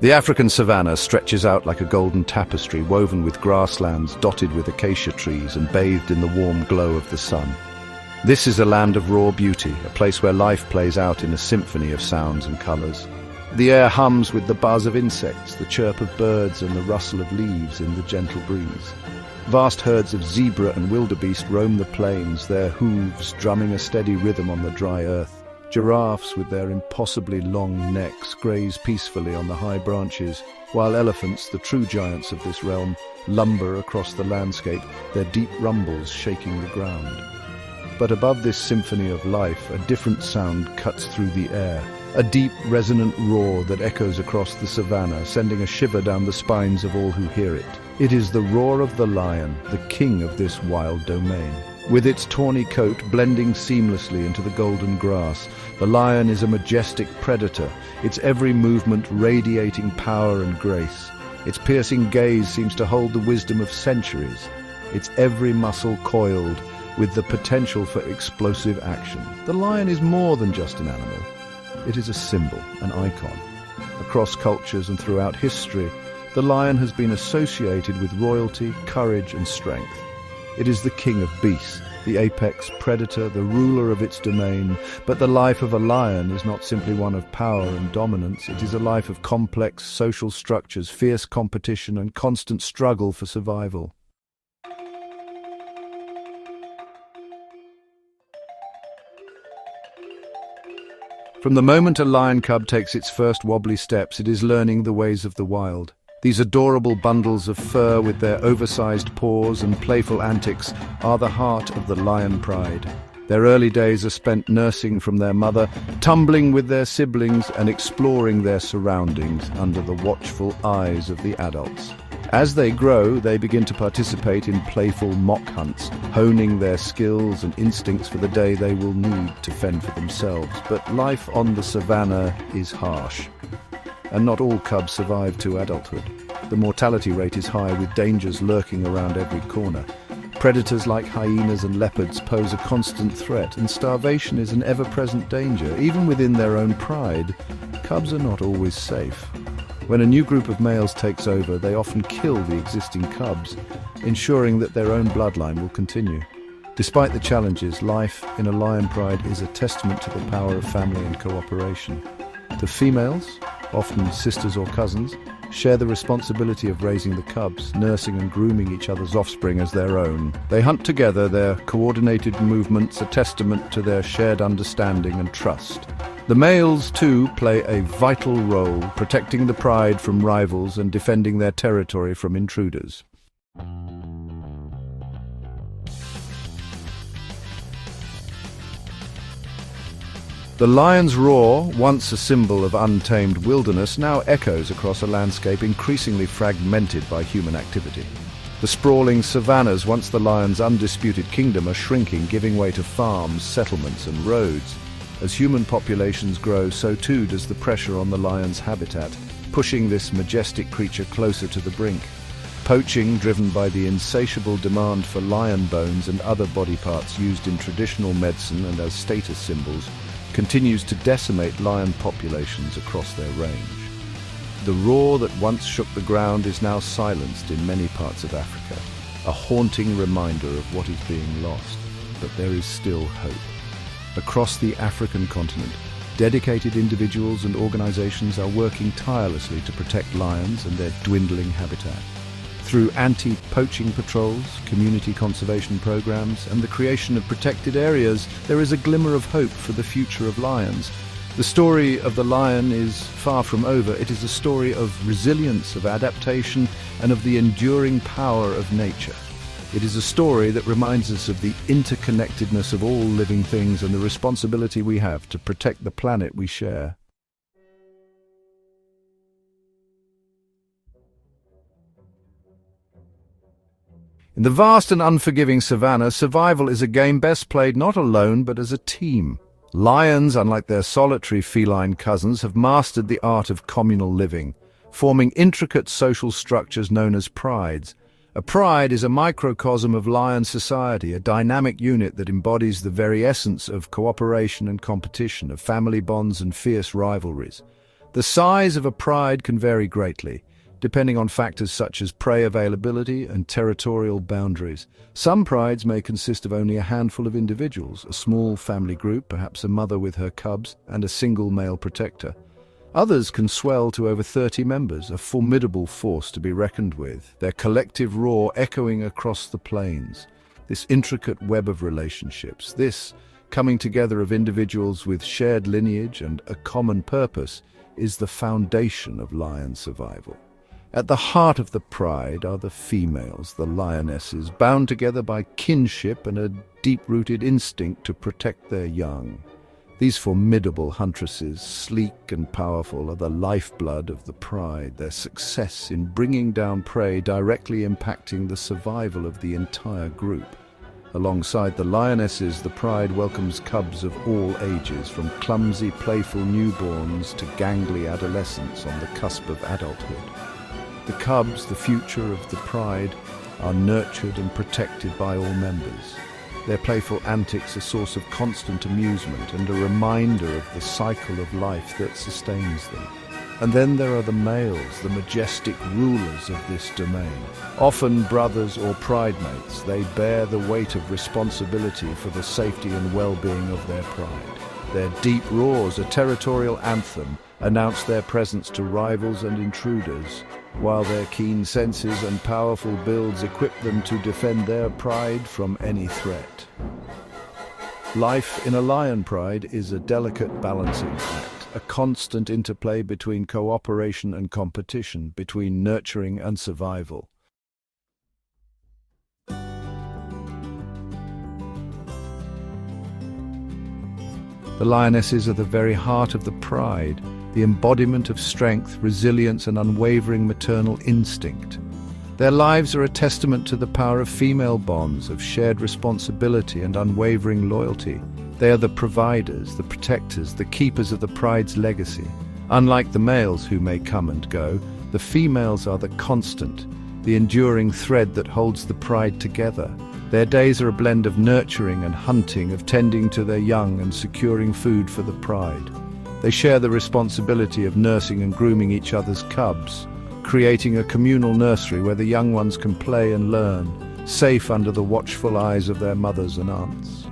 The African savanna stretches out like a golden tapestry woven with grasslands dotted with acacia trees and bathed in the warm glow of the sun. This is a land of raw beauty, a place where life plays out in a symphony of sounds and colors. The air hums with the buzz of insects, the chirp of birds and the rustle of leaves in the gentle breeze. Vast herds of zebra and wildebeest roam the plains, their hooves drumming a steady rhythm on the dry earth. Giraffes, with their impossibly long necks, graze peacefully on the high branches, while elephants, the true giants of this realm, lumber across the landscape, their deep rumbles shaking the ground. But above this symphony of life, a different sound cuts through the air, a deep, resonant roar that echoes across the savannah, sending a shiver down the spines of all who hear it. It is the roar of the lion, the king of this wild domain. With its tawny coat blending seamlessly into the golden grass, the lion is a majestic predator, its every movement radiating power and grace. Its piercing gaze seems to hold the wisdom of centuries, its every muscle coiled with the potential for explosive action. The lion is more than just an animal. It is a symbol, an icon. Across cultures and throughout history, the lion has been associated with royalty, courage, and strength. It is the king of beasts, the apex predator, the ruler of its domain. But the life of a lion is not simply one of power and dominance. It is a life of complex social structures, fierce competition, and constant struggle for survival. From the moment a lion cub takes its first wobbly steps, it is learning the ways of the wild. These adorable bundles of fur with their oversized paws and playful antics are the heart of the lion pride. Their early days are spent nursing from their mother, tumbling with their siblings and exploring their surroundings under the watchful eyes of the adults. As they grow, they begin to participate in playful mock hunts, honing their skills and instincts for the day they will need to fend for themselves. But life on the savannah is harsh, and not all cubs survive to adulthood. The mortality rate is high, with dangers lurking around every corner. Predators like hyenas and leopards pose a constant threat, and starvation is an ever-present danger. Even within their own pride, cubs are not always safe. When a new group of males takes over, they often kill the existing cubs, ensuring that their own bloodline will continue. Despite the challenges, life in a lion pride is a testament to the power of family and cooperation. The females, often sisters or cousins, share the responsibility of raising the cubs, nursing and grooming each other's offspring as their own. They hunt together, their coordinated movements a testament to their shared understanding and trust. The males, too, play a vital role, protecting the pride from rivals and defending their territory from intruders. The lion's roar, once a symbol of untamed wilderness, now echoes across a landscape increasingly fragmented by human activity. The sprawling savannas, once the lion's undisputed kingdom, are shrinking, giving way to farms, settlements, and roads. As human populations grow, so too does the pressure on the lion's habitat, pushing this majestic creature closer to the brink. Poaching, driven by the insatiable demand for lion bones and other body parts used in traditional medicine and as status symbols, continues to decimate lion populations across their range. The roar that once shook the ground is now silenced in many parts of Africa, a haunting reminder of what is being lost. But there is still hope. Across the African continent, dedicated individuals and organizations are working tirelessly to protect lions and their dwindling habitat. Through anti-poaching patrols, community conservation programs, and the creation of protected areas, there is a glimmer of hope for the future of lions. The story of the lion is far from over. It is a story of resilience, of adaptation, and of the enduring power of nature. It is a story that reminds us of the interconnectedness of all living things and the responsibility we have to protect the planet we share. In the vast and unforgiving savannah, survival is a game best played not alone but as a team. Lions, unlike their solitary feline cousins, have mastered the art of communal living, forming intricate social structures known as prides. A pride is a microcosm of lion society, a dynamic unit that embodies the very essence of cooperation and competition, of family bonds and fierce rivalries. The size of a pride can vary greatly, depending on factors such as prey availability and territorial boundaries. Some prides may consist of only a handful of individuals, a small family group, perhaps a mother with her cubs, and a single male protector. Others can swell to over 30 members, a formidable force to be reckoned with, their collective roar echoing across the plains. This intricate web of relationships, this coming together of individuals with shared lineage and a common purpose, is the foundation of lion survival. At the heart of the pride are the females, the lionesses, bound together by kinship and a deep-rooted instinct to protect their young. These formidable huntresses, sleek and powerful, are the lifeblood of the pride, their success in bringing down prey directly impacting the survival of the entire group. Alongside the lionesses, the pride welcomes cubs of all ages, from clumsy, playful newborns to gangly adolescents on the cusp of adulthood. The cubs, the future of the pride, are nurtured and protected by all members. Their playful antics a source of constant amusement and a reminder of the cycle of life that sustains them. And then there are the males, the majestic rulers of this domain. Often brothers or pride mates, they bear the weight of responsibility for the safety and well-being of their pride. Their deep roars, a territorial anthem, announce their presence to rivals and intruders, while their keen senses and powerful builds equip them to defend their pride from any threat. Life in a lion pride is a delicate balancing act, a constant interplay between cooperation and competition, between nurturing and survival. The lionesses are the very heart of the pride, the embodiment of strength, resilience, and unwavering maternal instinct. Their lives are a testament to the power of female bonds, of shared responsibility and unwavering loyalty. They are the providers, the protectors, the keepers of the pride's legacy. Unlike the males who may come and go, the females are the constant, the enduring thread that holds the pride together. Their days are a blend of nurturing and hunting, of tending to their young and securing food for the pride. They share the responsibility of nursing and grooming each other's cubs, creating a communal nursery where the young ones can play and learn, safe under the watchful eyes of their mothers and aunts.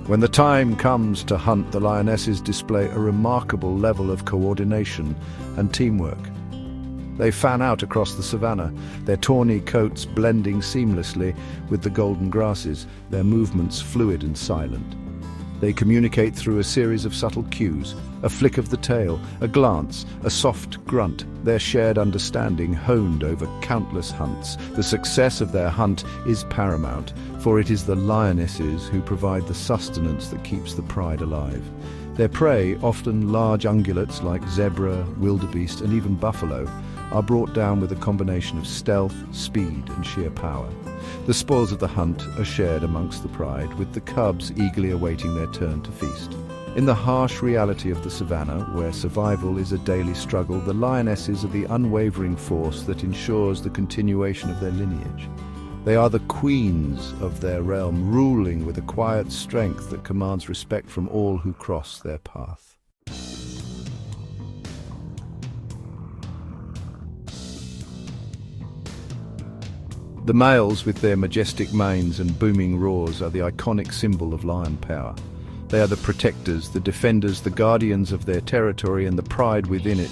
When the time comes to hunt, the lionesses display a remarkable level of coordination and teamwork. They fan out across the savannah, their tawny coats blending seamlessly with the golden grasses, their movements fluid and silent. They communicate through a series of subtle cues, a flick of the tail, a glance, a soft grunt, their shared understanding honed over countless hunts. The success of their hunt is paramount, for it is the lionesses who provide the sustenance that keeps the pride alive. Their prey, often large ungulates like zebra, wildebeest, and even buffalo, are brought down with a combination of stealth, speed, and sheer power. The spoils of the hunt are shared amongst the pride, with the cubs eagerly awaiting their turn to feast. In the harsh reality of the savannah, where survival is a daily struggle, the lionesses are the unwavering force that ensures the continuation of their lineage. They are the queens of their realm, ruling with a quiet strength that commands respect from all who cross their path. The males, with their majestic manes and booming roars, are the iconic symbol of lion power. They are the protectors, the defenders, the guardians of their territory and the pride within it.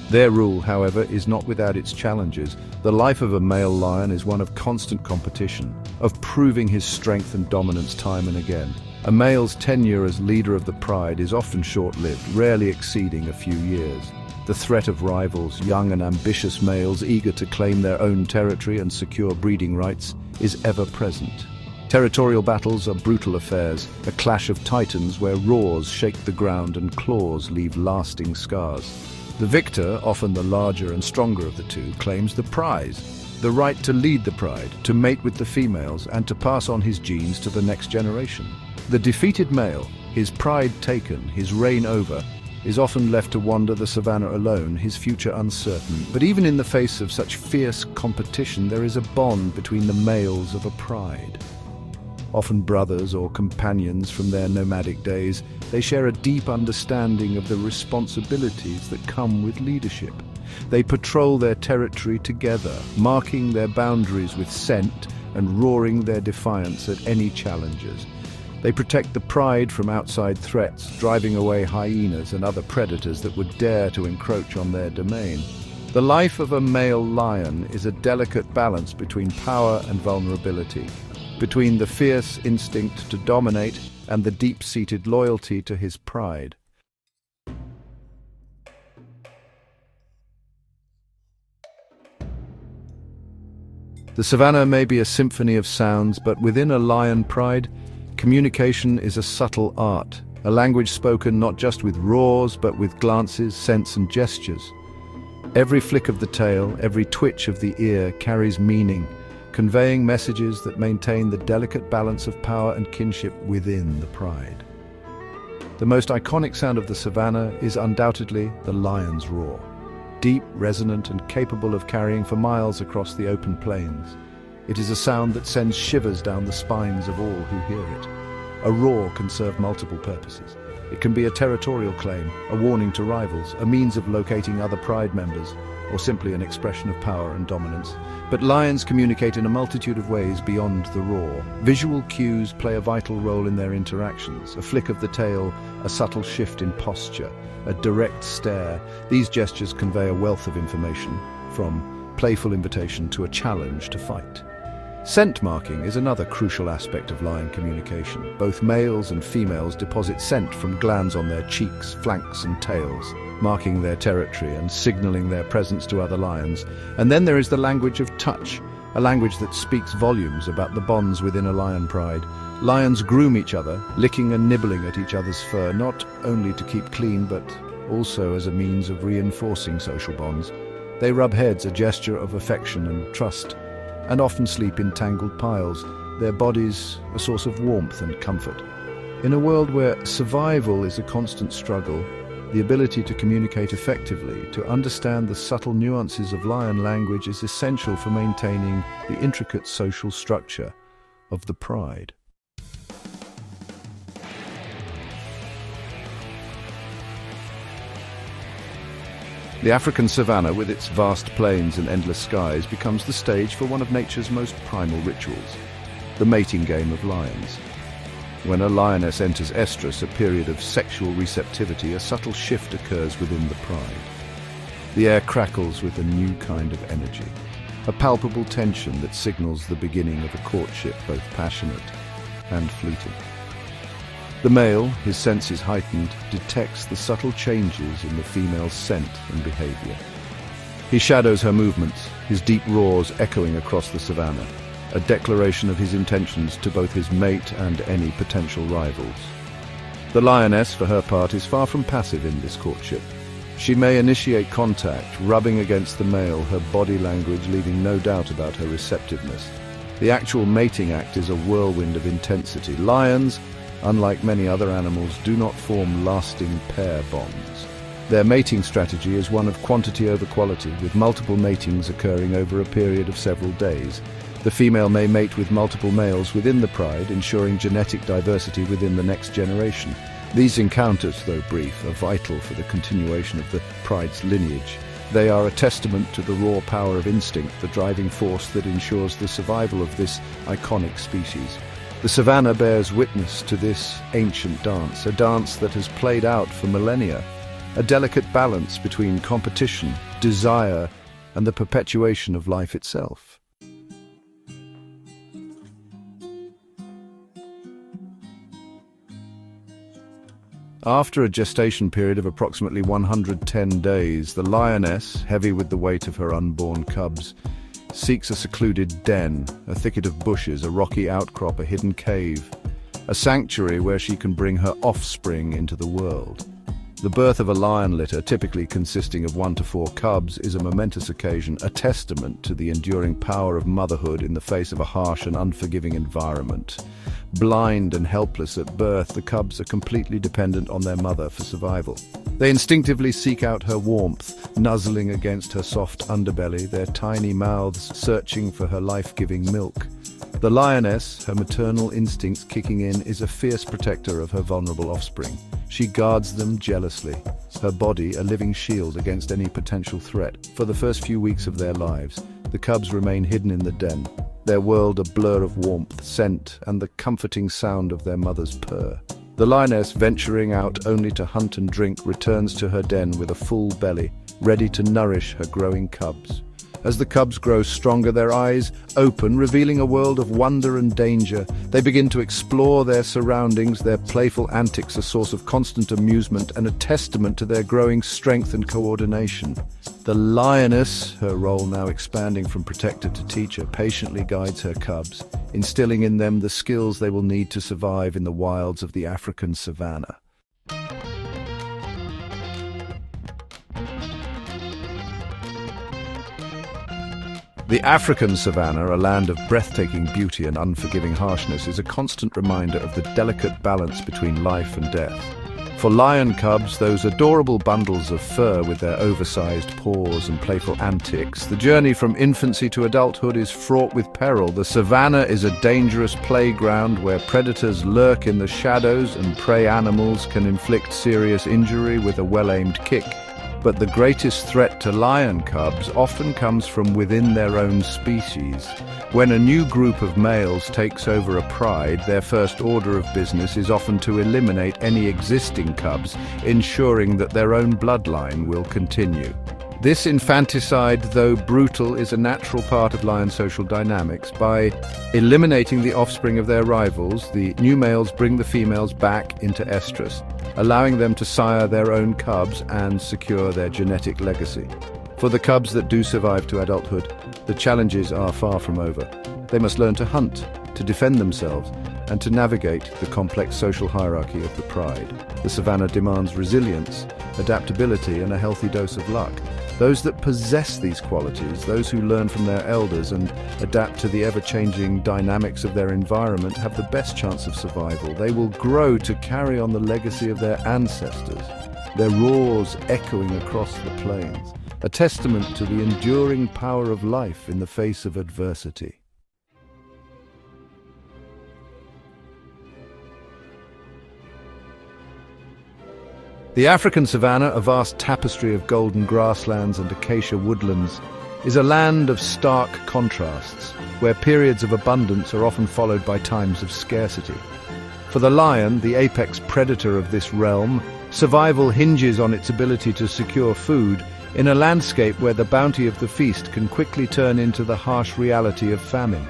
Their rule, however, is not without its challenges. The life of a male lion is one of constant competition, of proving his strength and dominance time and again. A male's tenure as leader of the pride is often short-lived, rarely exceeding a few years. The threat of rivals, young and ambitious males eager to claim their own territory and secure breeding rights, is ever present. Territorial battles are brutal affairs, a clash of titans where roars shake the ground and claws leave lasting scars. The victor, often the larger and stronger of the two, claims the prize, the right to lead the pride, to mate with the females, and to pass on his genes to the next generation. The defeated male, his pride taken, his reign over, is often left to wander the savannah alone, his future uncertain. But even in the face of such fierce competition, there is a bond between the males of a pride. often brothers or companions from their nomadic days. They share a deep understanding of the responsibilities that come with leadership. They patrol their territory together, marking their boundaries with scent and roaring their defiance at any challenges. They protect the pride from outside threats, driving away hyenas and other predators that would dare to encroach on their domain. The life of a male lion is a delicate balance between power and vulnerability, between the fierce instinct to dominate and the deep-seated loyalty to his pride. The savannah may be a symphony of sounds, but within a lion pride, communication is a subtle art, a language spoken not just with roars, but with glances, scents, and gestures. Every flick of the tail, every twitch of the ear carries meaning, conveying messages that maintain the delicate balance of power and kinship within the pride. The most iconic sound of the savannah is undoubtedly the lion's roar. Deep, resonant, and capable of carrying for miles across the open plains. It is a sound that sends shivers down the spines of all who hear it. A roar can serve multiple purposes. It can be a territorial claim, a warning to rivals, a means of locating other pride members, or simply an expression of power and dominance. But lions communicate in a multitude of ways beyond the roar. Visual cues play a vital role in their interactions. A flick of the tail, a subtle shift in posture, a direct stare. These gestures convey a wealth of information, from playful invitation to a challenge to fight. Scent marking is another crucial aspect of lion communication. Both males and females deposit scent from glands on their cheeks, flanks, and tails, marking their territory and signaling their presence to other lions. And then there is the language of touch, a language that speaks volumes about the bonds within a lion pride. Lions groom each other, licking and nibbling at each other's fur, not only to keep clean, but also as a means of reinforcing social bonds. They rub heads, a gesture of affection and trust, and often sleep in tangled piles, their bodies a source of warmth and comfort. In a world where survival is a constant struggle, the ability to communicate effectively, to understand the subtle nuances of lion language is essential for maintaining the intricate social structure of the pride. The African savanna, with its vast plains and endless skies, becomes the stage for one of nature's most primal rituals, the mating game of lions. When a lioness enters estrus, a period of sexual receptivity, a subtle shift occurs within the pride. The air crackles with a new kind of energy, a palpable tension that signals the beginning of a courtship both passionate and fleeting. The male, his senses heightened, detects the subtle changes in the female's scent and behavior. He shadows her movements, his deep roars echoing across the savannah, a declaration of his intentions to both his mate and any potential rivals. The lioness, for her part, is far from passive in this courtship. She may initiate contact, rubbing against the male, her body language leaving no doubt about her receptiveness. The actual mating act is a whirlwind of intensity. Lions, unlike many other animals, do not form lasting pair bonds. Their mating strategy is one of quantity over quality, with multiple matings occurring over a period of several days. The female may mate with multiple males within the pride, ensuring genetic diversity within the next generation. These encounters, though brief, are vital for the continuation of the pride's lineage. They are a testament to the raw power of instinct, the driving force that ensures the survival of this iconic species. The savannah bears witness to this ancient dance, a dance that has played out for millennia, a delicate balance between competition, desire, and the perpetuation of life itself. After a gestation period of approximately 110 days, the lioness, heavy with the weight of her unborn cubs, seeks a secluded den, a thicket of bushes, a rocky outcrop, a hidden cave, a sanctuary where she can bring her offspring into the world. The birth of a lion litter, typically consisting of 1 to 4 cubs, is a momentous occasion, a testament to the enduring power of motherhood in the face of a harsh and unforgiving environment. Blind and helpless at birth, the cubs are completely dependent on their mother for survival. They instinctively seek out her warmth, nuzzling against her soft underbelly, their tiny mouths searching for her life-giving milk. The lioness, her maternal instincts kicking in, is a fierce protector of her vulnerable offspring. She guards them jealously, her body a living shield against any potential threat. For the first few weeks of their lives, the cubs remain hidden in the den, their world a blur of warmth, scent, and the comforting sound of their mother's purr. The lioness, venturing out only to hunt and drink, returns to her den with a full belly, ready to nourish her growing cubs. As the cubs grow stronger, their eyes open, revealing a world of wonder and danger. They begin to explore their surroundings, their playful antics a source of constant amusement and a testament to their growing strength and coordination. The lioness, her role now expanding from protector to teacher, patiently guides her cubs, instilling in them the skills they will need to survive in the wilds of the African savanna. The African savanna, a land of breathtaking beauty and unforgiving harshness, is a constant reminder of the delicate balance between life and death. For lion cubs, those adorable bundles of fur with their oversized paws and playful antics, the journey from infancy to adulthood is fraught with peril. The savanna is a dangerous playground where predators lurk in the shadows and prey animals can inflict serious injury with a well-aimed kick. But the greatest threat to lion cubs often comes from within their own species. When a new group of males takes over a pride, their first order of business is often to eliminate any existing cubs, ensuring that their own bloodline will continue. This infanticide, though brutal, is a natural part of lion social dynamics. By eliminating the offspring of their rivals, the new males bring the females back into estrus, allowing them to sire their own cubs and secure their genetic legacy. For the cubs that do survive to adulthood, the challenges are far from over. They must learn to hunt, to defend themselves, and to navigate the complex social hierarchy of the pride. The savanna demands resilience, adaptability, and a healthy dose of luck. Those that possess these qualities, those who learn from their elders and adapt to the ever-changing dynamics of their environment, have the best chance of survival. They will grow to carry on the legacy of their ancestors, their roars echoing across the plains, a testament to the enduring power of life in the face of adversity. The African savanna, a vast tapestry of golden grasslands and acacia woodlands, is a land of stark contrasts, where periods of abundance are often followed by times of scarcity. For the lion, the apex predator of this realm, survival hinges on its ability to secure food in a landscape where the bounty of the feast can quickly turn into the harsh reality of famine.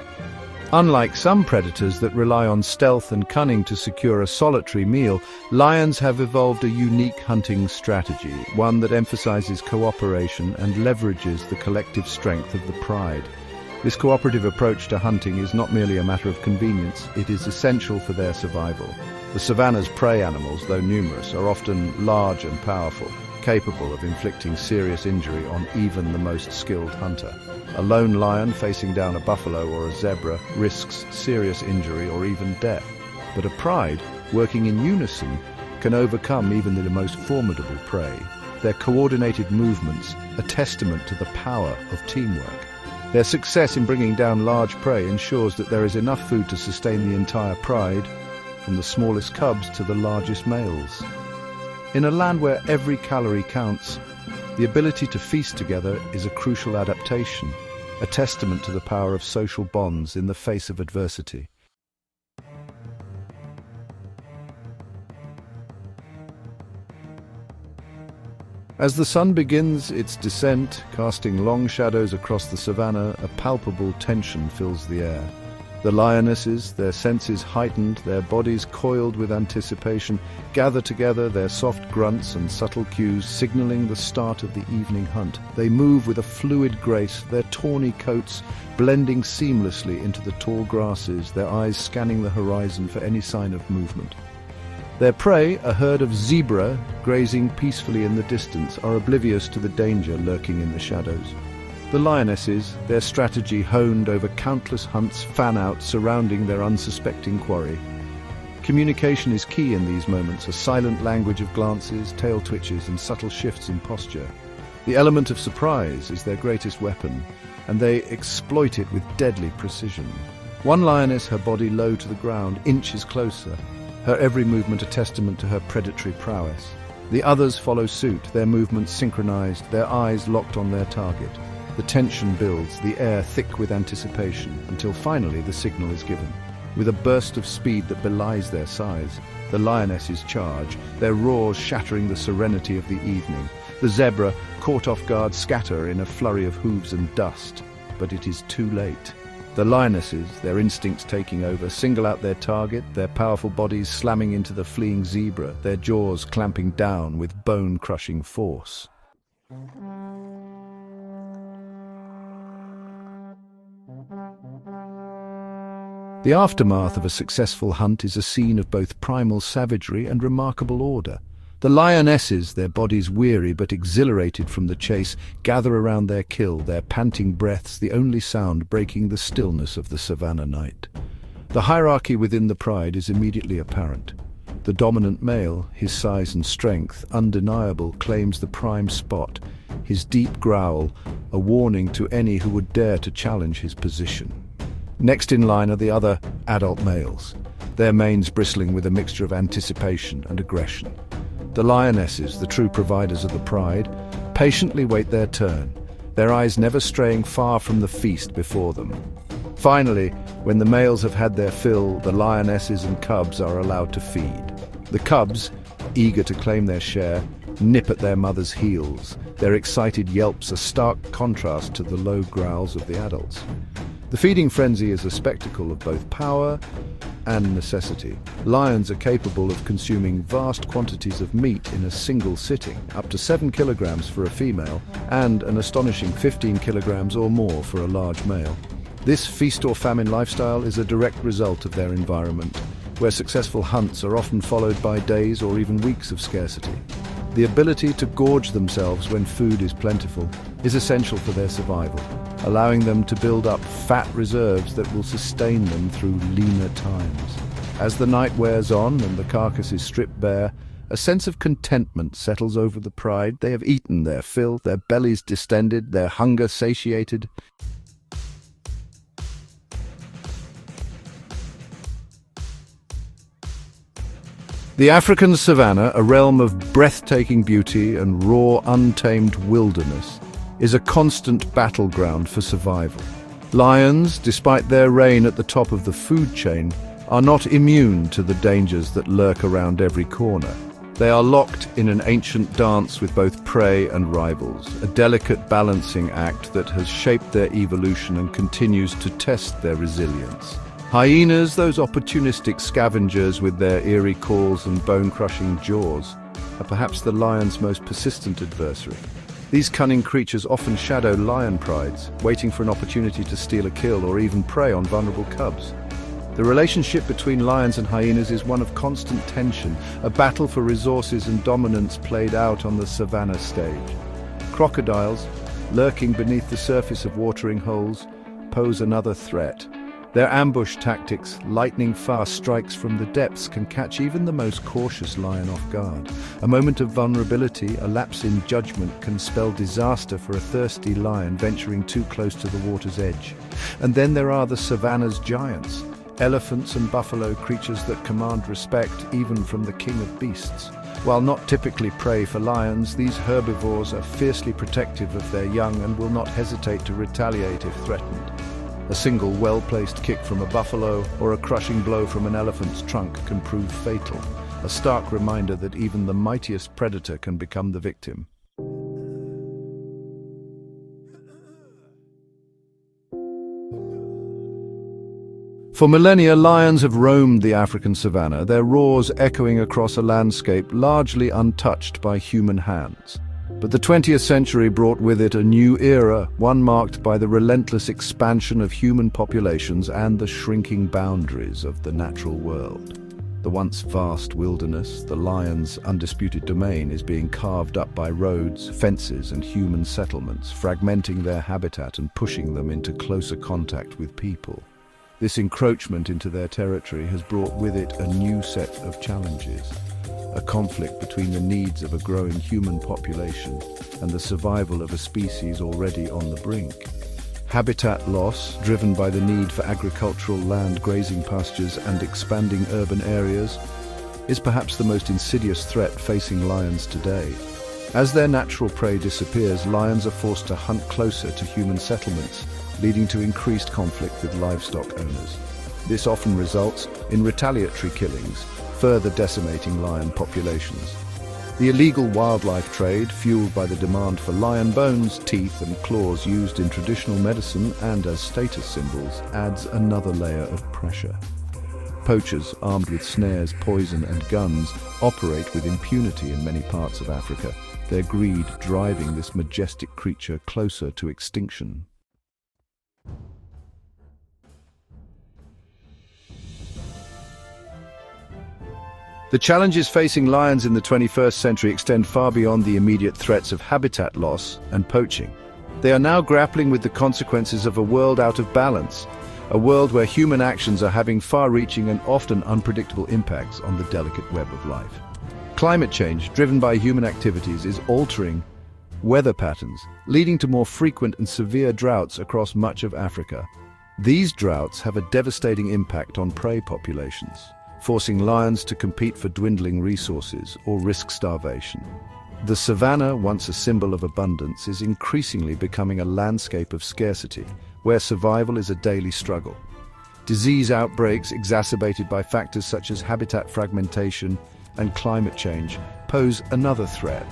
Unlike some predators that rely on stealth and cunning to secure a solitary meal, lions have evolved a unique hunting strategy, one that emphasizes cooperation and leverages the collective strength of the pride. This cooperative approach to hunting is not merely a matter of convenience, it is essential for their survival. The savanna's prey animals, though numerous, are often large and powerful, capable of inflicting serious injury on even the most skilled hunter. A lone lion facing down a buffalo or a zebra risks serious injury or even death. But a pride, working in unison, can overcome even the most formidable prey. Their coordinated movements, a testament to the power of teamwork. Their success in bringing down large prey ensures that there is enough food to sustain the entire pride, from the smallest cubs to the largest males. In a land where every calorie counts, the ability to feast together is a crucial adaptation, a testament to the power of social bonds in the face of adversity. As the sun begins its descent, casting long shadows across the savanna, a palpable tension fills the air. The lionesses, their senses heightened, their bodies coiled with anticipation, gather together, their soft grunts and subtle cues signaling the start of the evening hunt. They move with a fluid grace, their tawny coats blending seamlessly into the tall grasses, their eyes scanning the horizon for any sign of movement. Their prey, a herd of zebra grazing peacefully in the distance, are oblivious to the danger lurking in the shadows. The lionesses, their strategy honed over countless hunts, fan out surrounding their unsuspecting quarry. Communication is key in these moments, a silent language of glances, tail twitches, and subtle shifts in posture. The element of surprise is their greatest weapon, and they exploit it with deadly precision. One lioness, her body low to the ground, inches closer, her every movement a testament to her predatory prowess. The others follow suit, their movements synchronized, their eyes locked on their target. The tension builds, the air thick with anticipation, until finally the signal is given. With a burst of speed that belies their size, the lionesses charge, their roars shattering the serenity of the evening. The zebra, caught off guard, scatter in a flurry of hooves and dust. But it is too late. The lionesses, their instincts taking over, single out their target, their powerful bodies slamming into the fleeing zebra, their jaws clamping down with bone-crushing force. The aftermath of a successful hunt is a scene of both primal savagery and remarkable order. The lionesses, their bodies weary but exhilarated from the chase, gather around their kill, their panting breaths the only sound breaking the stillness of the savannah night. The hierarchy within the pride is immediately apparent. The dominant male, his size and strength undeniable, claims the prime spot, his deep growl a warning to any who would dare to challenge his position. Next in line are the other adult males, their manes bristling with a mixture of anticipation and aggression. The lionesses, the true providers of the pride, patiently wait their turn, their eyes never straying far from the feast before them. Finally, when the males have had their fill, the lionesses and cubs are allowed to feed. The cubs, eager to claim their share, nip at their mother's heels, their excited yelps a stark contrast to the low growls of the adults. The feeding frenzy is a spectacle of both power and necessity. Lions are capable of consuming vast quantities of meat in a single sitting, up to 7 kilograms for a female, and an astonishing 15 kilograms or more for a large male. This feast or famine lifestyle is a direct result of their environment, where successful hunts are often followed by days or even weeks of scarcity. The ability to gorge themselves when food is plentiful is essential for their survival, allowing them to build up fat reserves that will sustain them through leaner times. As the night wears on and the carcass is stripped bare, a sense of contentment settles over the pride. They have eaten their fill, their bellies distended, their hunger satiated. The African savanna, a realm of breathtaking beauty and raw, untamed wilderness, is a constant battleground for survival. Lions, despite their reign at the top of the food chain, are not immune to the dangers that lurk around every corner. They are locked in an ancient dance with both prey and rivals, a delicate balancing act that has shaped their evolution and continues to test their resilience. Hyenas, those opportunistic scavengers with their eerie calls and bone-crushing jaws, are perhaps the lion's most persistent adversary. These cunning creatures often shadow lion prides, waiting for an opportunity to steal a kill or even prey on vulnerable cubs. The relationship between lions and hyenas is one of constant tension, a battle for resources and dominance played out on the savannah stage. Crocodiles, lurking beneath the surface of watering holes, pose another threat. Their ambush tactics, lightning-fast strikes from the depths, can catch even the most cautious lion off guard. A moment of vulnerability, a lapse in judgment, can spell disaster for a thirsty lion venturing too close to the water's edge. And then there are the savannah's giants, elephants and buffalo, creatures that command respect even from the king of beasts. While not typically prey for lions, these herbivores are fiercely protective of their young and will not hesitate to retaliate if threatened. A single well-placed kick from a buffalo or a crushing blow from an elephant's trunk can prove fatal, a stark reminder that even the mightiest predator can become the victim. For millennia, lions have roamed the African savanna, their roars echoing across a landscape largely untouched by human hands. But the 20th century brought with it a new era, one marked by the relentless expansion of human populations and the shrinking boundaries of the natural world. The once vast wilderness, the lion's undisputed domain, is being carved up by roads, fences, and human settlements, fragmenting their habitat and pushing them into closer contact with people. This encroachment into their territory has brought with it a new set of challenges. A conflict between the needs of a growing human population and the survival of a species already on the brink. Habitat loss, driven by the need for agricultural land, grazing pastures, and expanding urban areas, is perhaps the most insidious threat facing lions today. As their natural prey disappears, lions are forced to hunt closer to human settlements, leading to increased conflict with livestock owners. This often results in retaliatory killings, further decimating lion populations. The illegal wildlife trade, fueled by the demand for lion bones, teeth and claws used in traditional medicine and as status symbols, adds another layer of pressure. Poachers, armed with snares, poison and guns, operate with impunity in many parts of Africa, their greed driving this majestic creature closer to extinction. The challenges facing lions in the 21st century extend far beyond the immediate threats of habitat loss and poaching. They are now grappling with the consequences of a world out of balance, a world where human actions are having far-reaching and often unpredictable impacts on the delicate web of life. Climate change, driven by human activities, is altering weather patterns, leading to more frequent and severe droughts across much of Africa. These droughts have a devastating impact on prey populations, forcing lions to compete for dwindling resources or risk starvation. The savanna, once a symbol of abundance, is increasingly becoming a landscape of scarcity, where survival is a daily struggle. Disease outbreaks, exacerbated by factors such as habitat fragmentation and climate change, pose another threat.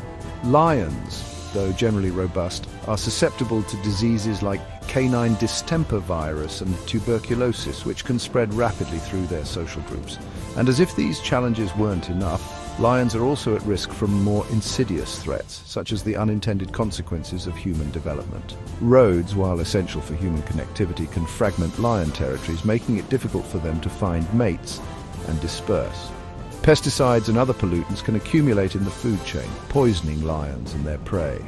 Lions, though generally robust, are susceptible to diseases like canine distemper virus and tuberculosis, which can spread rapidly through their social groups. And as if these challenges weren't enough, lions are also at risk from more insidious threats, such as the unintended consequences of human development. Roads, while essential for human connectivity, can fragment lion territories, making it difficult for them to find mates and disperse. Pesticides and other pollutants can accumulate in the food chain, poisoning lions and their prey.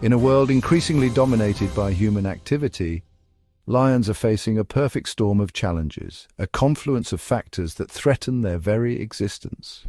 In a world increasingly dominated by human activity, lions are facing a perfect storm of challenges, a confluence of factors that threaten their very existence.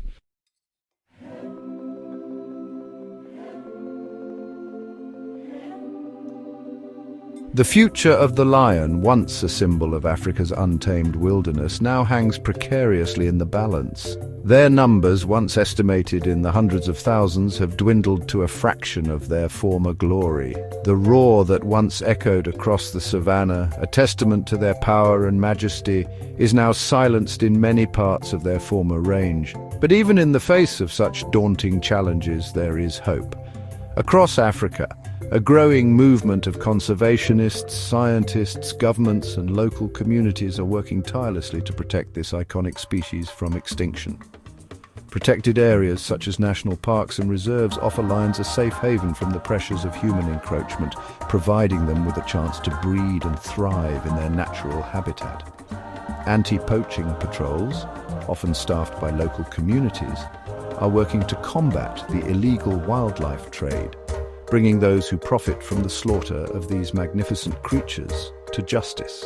The future of the lion, once a symbol of Africa's untamed wilderness, now hangs precariously in the balance. Their numbers, once estimated in the hundreds of thousands, have dwindled to a fraction of their former glory. The roar that once echoed across the savanna, a testament to their power and majesty, is now silenced in many parts of their former range. But even in the face of such daunting challenges, there is hope. Across Africa, a growing movement of conservationists, scientists, governments and local communities are working tirelessly to protect this iconic species from extinction. Protected areas such as national parks and reserves offer lions a safe haven from the pressures of human encroachment, providing them with a chance to breed and thrive in their natural habitat. Anti-poaching patrols, often staffed by local communities, are working to combat the illegal wildlife trade, bringing those who profit from the slaughter of these magnificent creatures to justice.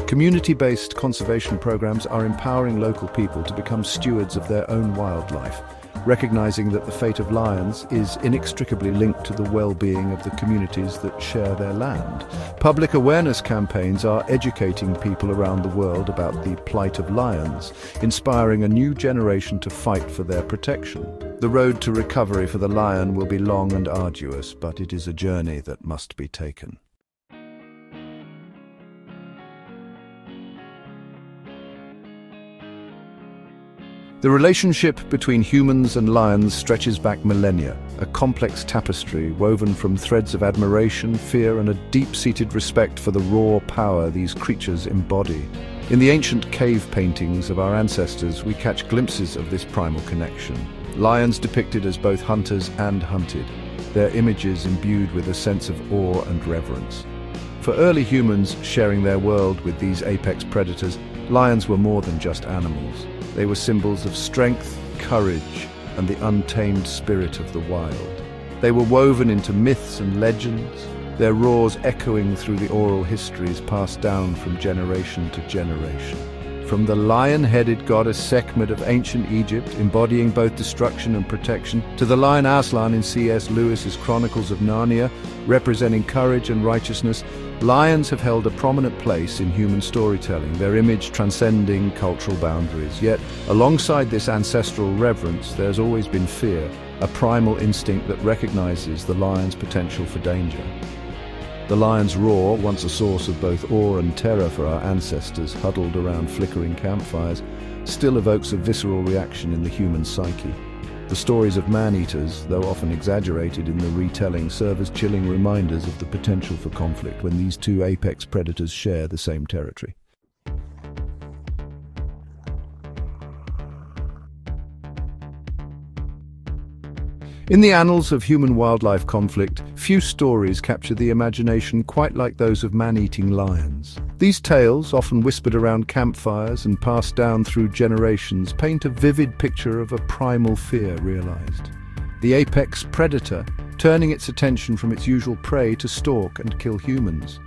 Community-based conservation programs are empowering local people to become stewards of their own wildlife, recognizing that the fate of lions is inextricably linked to the well-being of the communities that share their land. Public awareness campaigns are educating people around the world about the plight of lions, inspiring a new generation to fight for their protection. The road to recovery for the lion will be long and arduous, but it is a journey that must be taken. The relationship between humans and lions stretches back millennia, a complex tapestry woven from threads of admiration, fear, and a deep-seated respect for the raw power these creatures embody. In the ancient cave paintings of our ancestors, we catch glimpses of this primal connection. Lions depicted as both hunters and hunted, their images imbued with a sense of awe and reverence. For early humans sharing their world with these apex predators, lions were more than just animals. They were symbols of strength, courage, and the untamed spirit of the wild. They were woven into myths and legends, their roars echoing through the oral histories passed down from generation to generation. From the lion-headed goddess Sekhmet of ancient Egypt, embodying both destruction and protection, to the lion Aslan in C.S. Lewis's Chronicles of Narnia, representing courage and righteousness, lions have held a prominent place in human storytelling, their image transcending cultural boundaries. Yet, alongside this ancestral reverence, there's always been fear, a primal instinct that recognizes the lion's potential for danger. The lion's roar, once a source of both awe and terror for our ancestors huddled around flickering campfires, still evokes a visceral reaction in the human psyche. The stories of man-eaters, though often exaggerated in the retelling, serve as chilling reminders of the potential for conflict when these two apex predators share the same territory. In the annals of human-wildlife conflict, few stories capture the imagination quite like those of man-eating lions. These tales, often whispered around campfires and passed down through generations, paint a vivid picture of a primal fear realized. The apex predator, turning its attention from its usual prey to stalk and kill humans.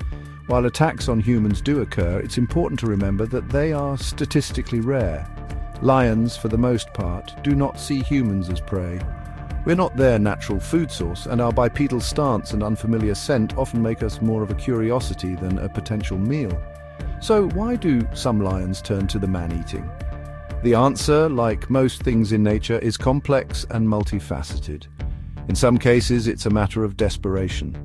While attacks on humans do occur, it's important to remember that they are statistically rare. Lions, for the most part, do not see humans as prey. We're not their natural food source, and our bipedal stance and unfamiliar scent often make us more of a curiosity than a potential meal. So why do some lions turn to the man-eating? The answer, like most things in nature, is complex and multifaceted. In some cases, it's a matter of desperation.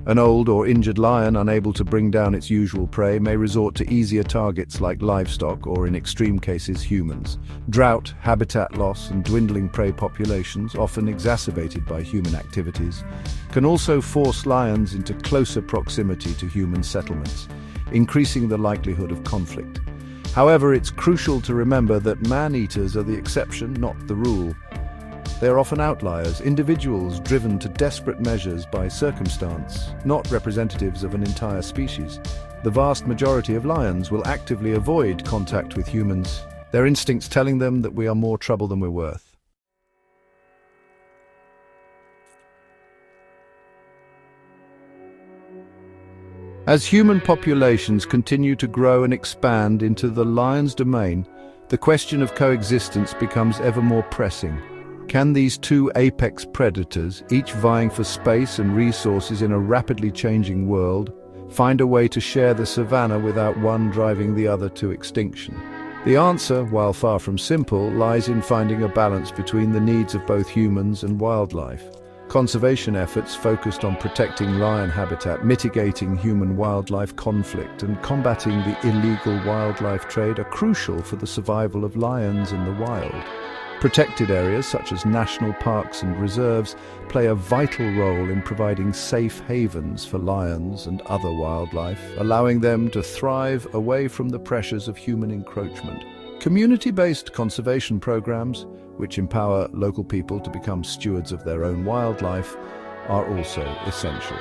An old or injured lion, unable to bring down its usual prey, may resort to easier targets like livestock or, in extreme cases, humans. Drought, habitat loss, and dwindling prey populations, often exacerbated by human activities, can also force lions into closer proximity to human settlements, increasing the likelihood of conflict. However, it's crucial to remember that man-eaters are the exception, not the rule. They are often outliers, individuals driven to desperate measures by circumstance, not representatives of an entire species. The vast majority of lions will actively avoid contact with humans, their instincts telling them that we are more trouble than we're worth. As human populations continue to grow and expand into the lion's domain, the question of coexistence becomes ever more pressing. Can these two apex predators, each vying for space and resources in a rapidly changing world, find a way to share the savanna without one driving the other to extinction? The answer, while far from simple, lies in finding a balance between the needs of both humans and wildlife. Conservation efforts focused on protecting lion habitat, mitigating human-wildlife conflict, and combating the illegal wildlife trade are crucial for the survival of lions in the wild. Protected areas such as national parks and reserves play a vital role in providing safe havens for lions and other wildlife, allowing them to thrive away from the pressures of human encroachment. Community-based conservation programs, which empower local people to become stewards of their own wildlife, are also essential.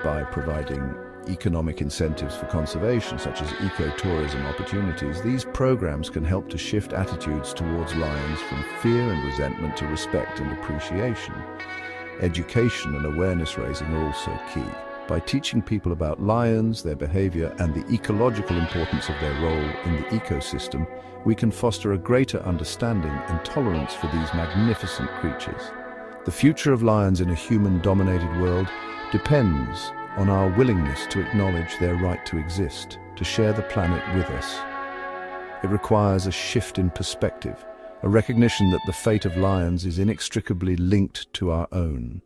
By providing economic incentives for conservation, such as ecotourism opportunities, these programs can help to shift attitudes towards lions from fear and resentment to respect and appreciation. Education and awareness raising are also key. By teaching people about lions, their behavior, and the ecological importance of their role in the ecosystem, we can foster a greater understanding and tolerance for these magnificent creatures. The future of lions in a human-dominated world depends on our willingness to acknowledge their right to exist, to share the planet with us. It requires a shift in perspective, a recognition that the fate of lions is inextricably linked to our own.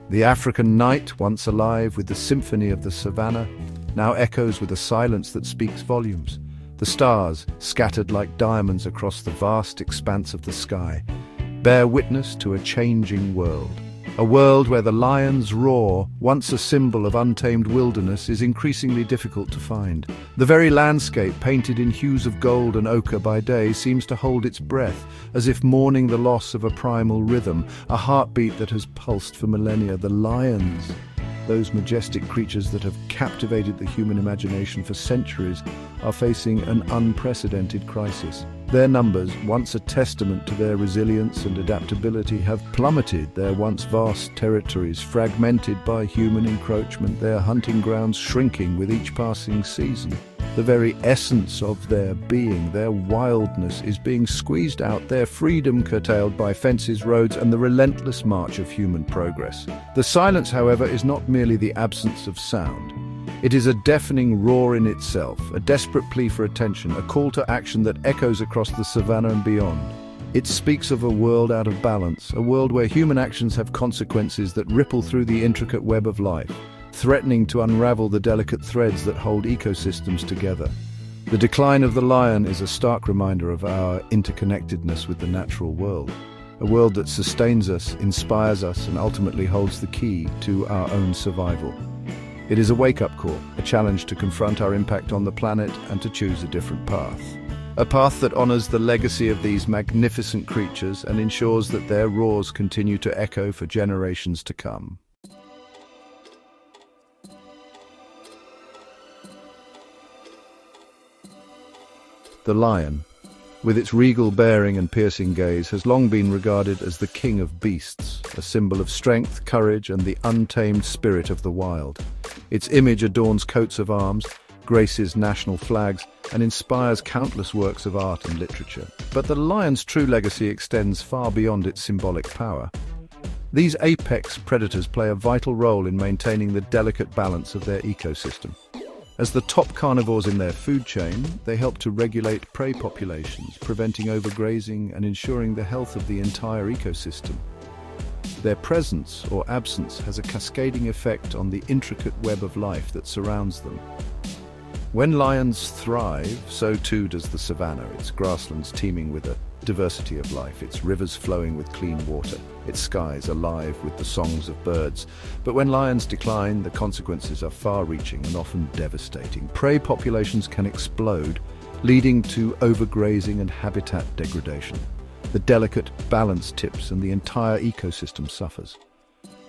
The African night, once alive with the symphony of the savannah, now echoes with a silence that speaks volumes. The stars, scattered like diamonds across the vast expanse of the sky, bear witness to a changing world. A world where the lion's roar, once a symbol of untamed wilderness, is increasingly difficult to find. The very landscape, painted in hues of gold and ochre by day, seems to hold its breath, as if mourning the loss of a primal rhythm, a heartbeat that has pulsed for millennia. The lions, those majestic creatures that have captivated the human imagination for centuries, are facing an unprecedented crisis. Their numbers, once a testament to their resilience and adaptability, have plummeted, their once vast territories fragmented by human encroachment, their hunting grounds shrinking with each passing season. The very essence of their being, their wildness, is being squeezed out, their freedom curtailed by fences, roads, and the relentless march of human progress. The silence, however, is not merely the absence of sound. It is a deafening roar in itself, a desperate plea for attention, a call to action that echoes across the savannah and beyond. It speaks of a world out of balance, a world where human actions have consequences that ripple through the intricate web of life, threatening to unravel the delicate threads that hold ecosystems together. The decline of the lion is a stark reminder of our interconnectedness with the natural world, a world that sustains us, inspires us, and ultimately holds the key to our own survival. It is a wake-up call, a challenge to confront our impact on the planet and to choose a different path. A path that honors the legacy of these magnificent creatures and ensures that their roars continue to echo for generations to come. The lion, with its regal bearing and piercing gaze, has long been regarded as the king of beasts, a symbol of strength, courage, and the untamed spirit of the wild. Its image adorns coats of arms, graces national flags, and inspires countless works of art and literature. But the lion's true legacy extends far beyond its symbolic power. These apex predators play a vital role in maintaining the delicate balance of their ecosystem. As the top carnivores in their food chain, they help to regulate prey populations, preventing overgrazing and ensuring the health of the entire ecosystem. Their presence or absence has a cascading effect on the intricate web of life that surrounds them. When lions thrive, so too does the savannah, its grasslands teeming with a diversity of life, its rivers flowing with clean water, its skies alive with the songs of birds. But when lions decline, the consequences are far-reaching and often devastating. Prey populations can explode, leading to overgrazing and habitat degradation. The delicate balance tips and the entire ecosystem suffers.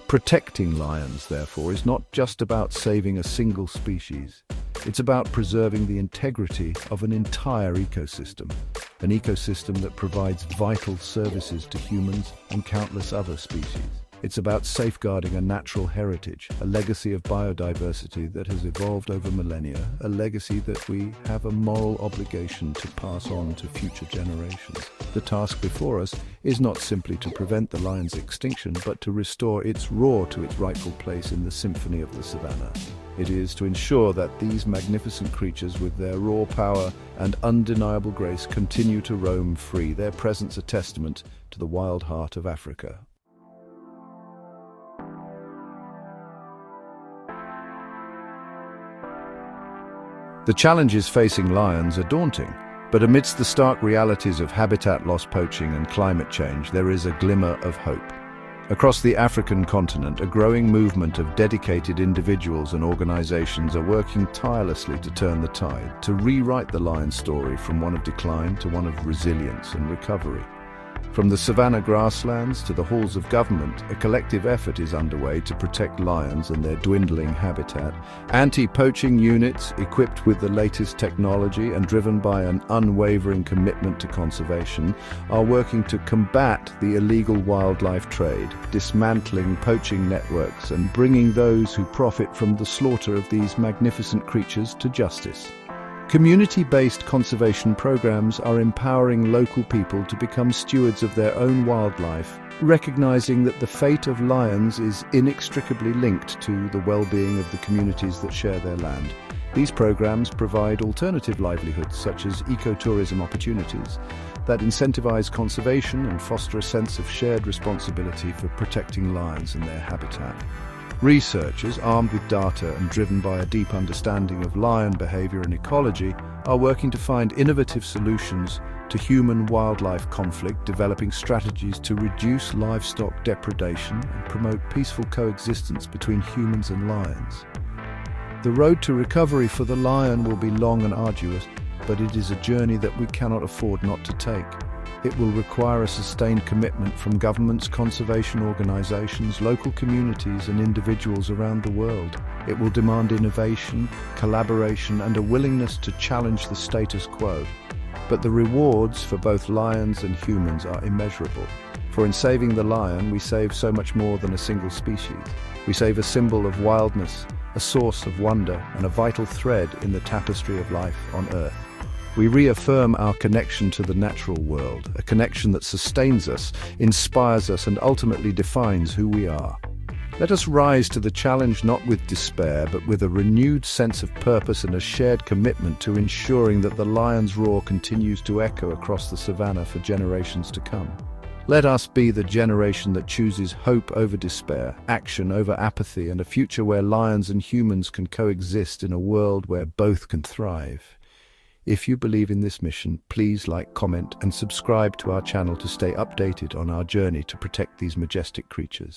Protecting lions, therefore, is not just about saving a single species. It's about preserving the integrity of an entire ecosystem, an ecosystem that provides vital services to humans and countless other species. It's about safeguarding a natural heritage, a legacy of biodiversity that has evolved over millennia, a legacy that we have a moral obligation to pass on to future generations. The task before us is not simply to prevent the lion's extinction, but to restore its roar to its rightful place in the symphony of the savannah. It is to ensure that these magnificent creatures, with their raw power and undeniable grace, continue to roam free, their presence a testament to the wild heart of Africa. The challenges facing lions are daunting, but amidst the stark realities of habitat loss, poaching, and climate change, there is a glimmer of hope. Across the African continent, a growing movement of dedicated individuals and organizations are working tirelessly to turn the tide, to rewrite the lion story from one of decline to one of resilience and recovery. From the savannah grasslands to the halls of government, a collective effort is underway to protect lions and their dwindling habitat. Anti-poaching units, equipped with the latest technology and driven by an unwavering commitment to conservation, are working to combat the illegal wildlife trade, dismantling poaching networks and bringing those who profit from the slaughter of these magnificent creatures to justice. Community-based conservation programs are empowering local people to become stewards of their own wildlife, recognizing that the fate of lions is inextricably linked to the well-being of the communities that share their land. These programs provide alternative livelihoods, such as ecotourism opportunities, that incentivize conservation and foster a sense of shared responsibility for protecting lions and their habitat. Researchers, armed with data and driven by a deep understanding of lion behavior and ecology, are working to find innovative solutions to human-wildlife conflict, developing strategies to reduce livestock depredation and promote peaceful coexistence between humans and lions. The road to recovery for the lion will be long and arduous, but it is a journey that we cannot afford not to take. It will require a sustained commitment from governments, conservation organizations, local communities, and individuals around the world. It will demand innovation, collaboration, and a willingness to challenge the status quo. but the rewards for both lions and humans are immeasurable. For in saving the lion, we save so much more than a single species. We save a symbol of wildness, a source of wonder, and a vital thread in the tapestry of life on Earth. We reaffirm our connection to the natural world, a connection that sustains us, inspires us, and ultimately defines who we are. Let us rise to the challenge not with despair, but with a renewed sense of purpose and a shared commitment to ensuring that the lion's roar continues to echo across the savannah for generations to come. Let us be the generation that chooses hope over despair, action over apathy, and a future where lions and humans can coexist in a world where both can thrive. If you believe in this mission, please like, comment, and subscribe to our channel to stay updated on our journey to protect these majestic creatures.